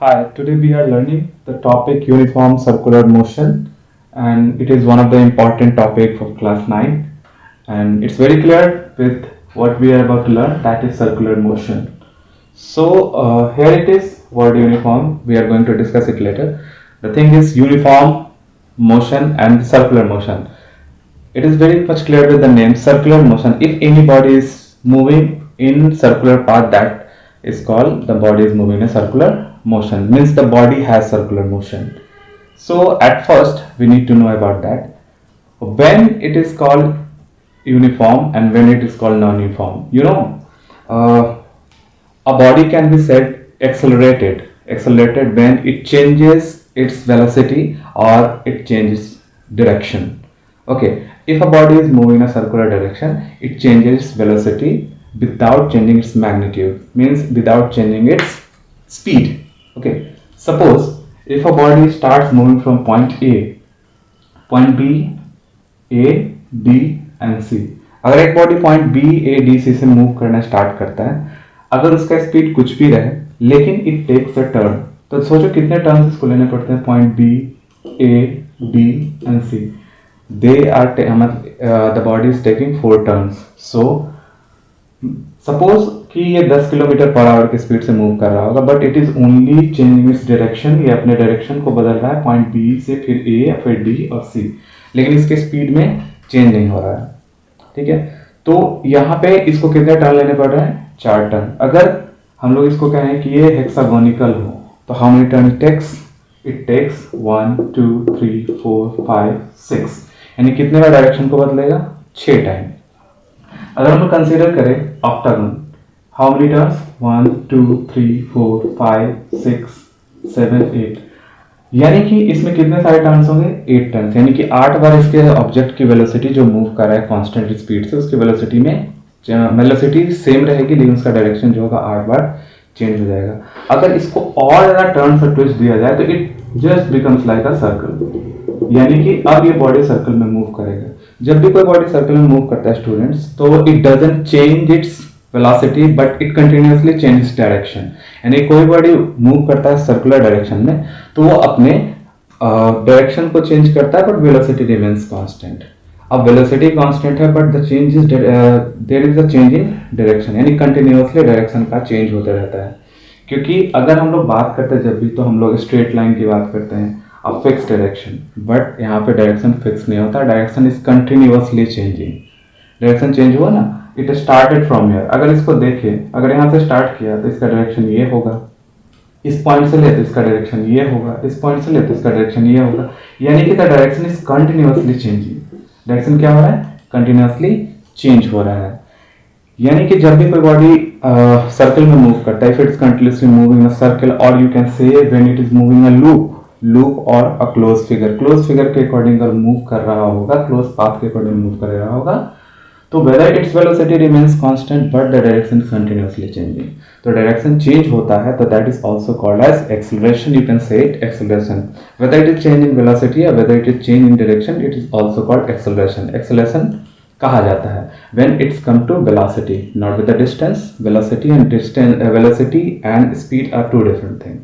Hi, today we are learning the topic uniform circular motion, and it is one of the important topic for class 9, and it's very clear with what we are about to learn, that is circular motion. So here it is, word uniform. We are going to discuss it later. The thing is uniform motion and circular motion. It is very much clear with the name circular motion. If any body is moving in circular path, that is called the body is moving in a circular motion. Means the body has circular motion. So at first we need to know about that. When it is called uniform and when it is called non-uniform. Uh, a body can be said accelerated when it changes its velocity or it changes direction. Okay, if a body is moving in a circular direction, it changes its velocity without changing its magnitude, means without changing its speed. Okay, suppose if a body starts moving from point B, A, B and C, अगर एक body point B A D C से move करना start करता है, अगर उसका speed कुछ भी रहे लेकिन इट टेक्स अ टर्न, तो सोचो कितने टर्न्स इसको लेने पड़ते हैं. Point B A D and C, they are the body is taking 4 turns. So suppose कि ये 10 किलोमीटर पर आवर की स्पीड से मूव कर रहा होगा, but it is only changing its direction. ये अपने डायरेक्शन को बदल रहा है पॉइंट बी से फिर ए फिर डी और सी, लेकिन इसके स्पीड में चेंज नहीं हो रहा है. ठीक है, तो यहाँ पे इसको कितने टर्न लेने पड़ रहे हैं? 4 टर्न. अगर हम लोग इसको कहें कि ये हेक्सागोनिकल हो, तो how many turn it takes 1 2 3 4 5 6, यानी कितने बार डायरेक्शन को बदलेगा? 6 टाइम. अगर हम लोग कंसीडर करें ऑक्टागन, हाउ मेनी टर्न्स? 1 2 3 4 5 6 7 8, यानी कि इसमें कितने सारे टर्न्स होंगे? 8 टर्न्स, यानी कि 8 बार इसके ऑब्जेक्ट की वेलोसिटी जो मूव कर रहा है कांस्टेंट स्पीड से, उसकी वेलोसिटी में वेलोसिटी सेम रहेगी लेकिन उसका डायरेक्शन जो होगा 8 बार चेंज हो जाएगा. अगर इसको और ज्यादा टर्न्स और ट्विस्ट दिया जाए तो it just becomes like a circle, यानी कि अब ये बॉडी सर्कल में मूव करेगा. जब भी कोई बॉडी सर्कल में मूव करता है स्टूडेंट्स, तो it doesn't change its velocity but it continuously changes direction. यानी कोई बॉडी मूव करता है सर्कुलर डायरेक्शन में, तो वो अपने डायरेक्शन को चेंज करता है बट वेलोसिटी रिमेन्स कांस्टेंट. अब वेलोसिटी कांस्टेंट है but the change is there is a change in direction, यानी कंटिन्यूअसली डायरेक्शन का चेंज होता रहता है. क्योंकि अगर हम लोग बात करते हैं जब भी, तो हम लोग स्ट्रेट लाइन की बात करते हैं, अब फिक्स डायरेक्शन, बट यहाँ पे डायरेक्शन फिक्स नहीं होता, direction is continuously changing. Direction change हुआ ना, इट स्टार्टेड फ्रॉम हियर. अगर इसको देखिए, अगर यहाँ से स्टार्ट किया तो इसका डायरेक्शन ये होगा, इस पॉइंट से ले तो इसका डायरेक्शन ये होगा, इस पॉइंट से ले तो इसका डायरेक्शन ये होगा, यानी कि the direction is continuously changing. Direction क्या हो रहा है? कंटिन्यूअसली चेंज हो रहा है. यानी कि जब भी कोई बॉडी सर्कल में मूव करता है, if it's continuously moving a circle, और you can say when it is moving a loop और अ क्लोज फिगर के अकॉर्डिंग अगर मूव कर रहा होगा, क्लोज पाथ के अकॉर्डिंग मूव कर रहा होगा, तो whether its velocity remains constant but the direction is continuously changing. तो डायरेक्शन चेंज होता है, तो that is also called as acceleration. You can say it acceleration. Whether it is change in velocity or whether it is change in direction, it is also called acceleration. Acceleration कहा जाता है when it's come to velocity, not with the distance. Velocity and speed are two different things.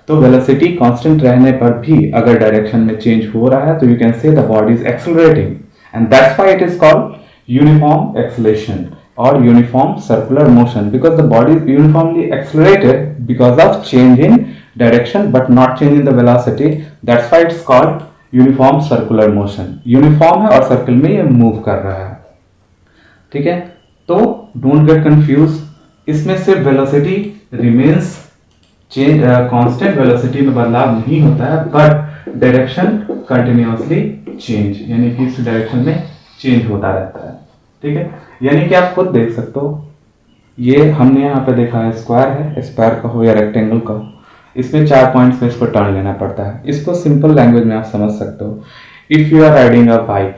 तो velocity constant रहने पर भी अगर direction में change हो रहा है, तो यू कैन से the body is accelerating, and that's why it is called uniform acceleration or uniform circular motion, because the body is uniformly accelerated because of change in direction but not change in the velocity. That's why it's called uniform circular motion. Uniform है और circle में ये move कर रहा है. ठीक है, तो डोंट गेट कंफ्यूज. इसमें सिर्फ velocity remains change, constant velocity में बदलाव नहीं होता है, बट डायरेक्शन कंटिन्यूअसली चेंज, यानी कि इस डायरेक्शन में चेंज होता रहता है. ठीक है, यानी कि आप खुद देख सकते हो, ये हमने यहाँ पे देखा है स्क्वायर है, स्क्वायर का हो या रेक्टेंगल का, इसमें 4 पॉइंट्स में इसको टर्न लेना पड़ता है. इसको सिंपल लैंग्वेज में आप समझ सकते हो. If you are riding a bike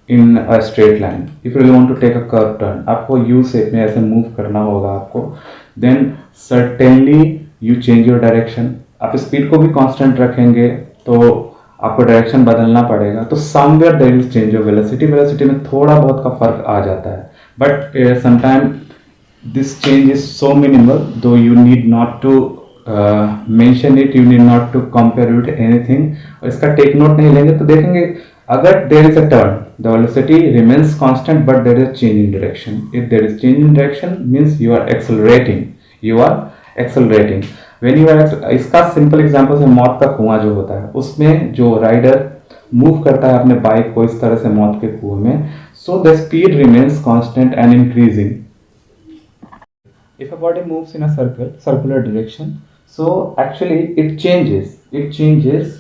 in a straight line, if you want to take a curve turn, आपको यू शेप में ऐसे मूव करना होगा आपको, then certainly you change your direction. आप स्पीड को भी कांस्टेंट रखेंगे तो आपको डायरेक्शन बदलना पड़ेगा, तो somewhere there is change of velocity में थोड़ा बहुत का फर्क आ जाता है, but sometime this change is so minimal, though you need not to mention it, you need not to compare with anything. और इसका टेक नोट नहीं लेंगे तो देखेंगे अगर there is a turn the velocity remains constant but there is change in direction. If there is change in direction means you are accelerating, you are accelerating. When you are, इसका simple example है मौत का कुआं जो होता है, उसमें जो राइडर मूव करता है अपने बाइक को इस तरह से मौत के कुएं में, so the speed remains constant and increasing. If a body moves in a circular direction, so actually it changes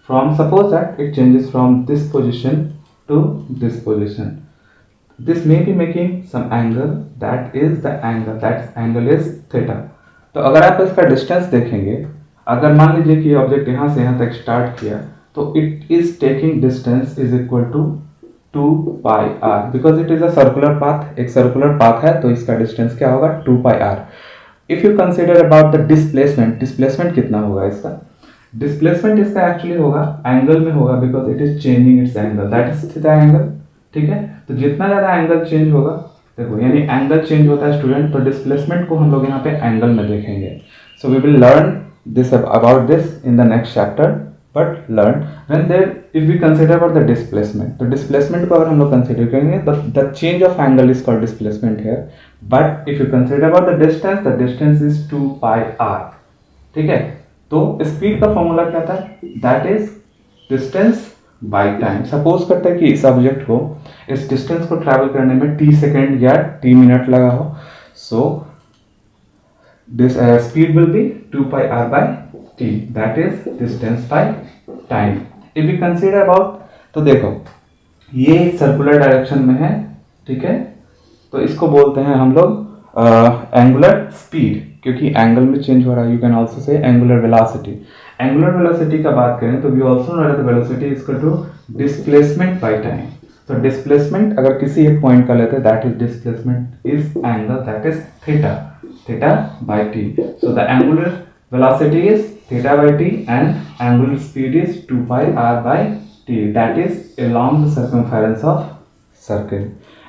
from, suppose that it changes from this position to this position. This may be making some angle, that is the angle, that angle is theta. तो अगर आप इसका distance देखेंगे, अगर मान लीजिए कि object यहाँ से यहाँ तक स्टार्ट किया, तो it is taking distance is equal to 2 pi R, because it is a circular path, एक सर्कुलर पाथ है तो इसका डिस्टेंस क्या होगा 2 pi R. If you consider about the displacement, displacement कितना होगा इसका, डिस्प्लेसमेंट इसका एक्चुअली होगा एंगल में होगा, because it is changing it's angle, that is theta angle. ठीक है, तो जितना ज्यादा एंगल चेंज होगा, देखो यानी एंगल चेंज होता है स्टूडेंट, तो डिस्प्लेसमेंट को हम लोग यहाँ पे एंगल में देखेंगे। So we will learn this about this in the next chapter, but learn when there if we consider about the displacement, तो डिस्प्लेसमेंट को अगर हम लोग कंसिडर करेंगे the change of angle is called displacement here, but if you consider about the distance is 2 pi r. ठीक है, तो speed का फॉर्मूला क्या था, that is distance by time. Suppose करते हैं कि इस ऑब्जेक्ट को, इस डिस्टेंस को ट्रैवल करने में t सेकेंड या t मिनट लगा हो, so this speed will be 2 pi r by t, that is distance by time. If we consider about, तो देखो ये सर्कुलर डायरेक्शन में है, ठीक है, तो इसको बोलते हैं हम लोग एंगुलर स्पीड, क्योंकि एंगल में चेंज हो रहा है। You can also say angular velocity. Angular velocity का बात करें तो we also know that velocity is equal to displacement by time. तो डिस्प्लेसमेंट अगर किसी एक पॉइंट का लेते हैं, that is displacement is angle, that is theta, theta by T. So the angular velocity is theta by t and angular speed is 2 pi r by t, that is along the circumference of circle,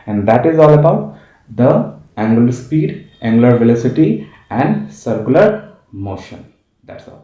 and that is all about the angular speed, angular velocity and circular motion. That's all.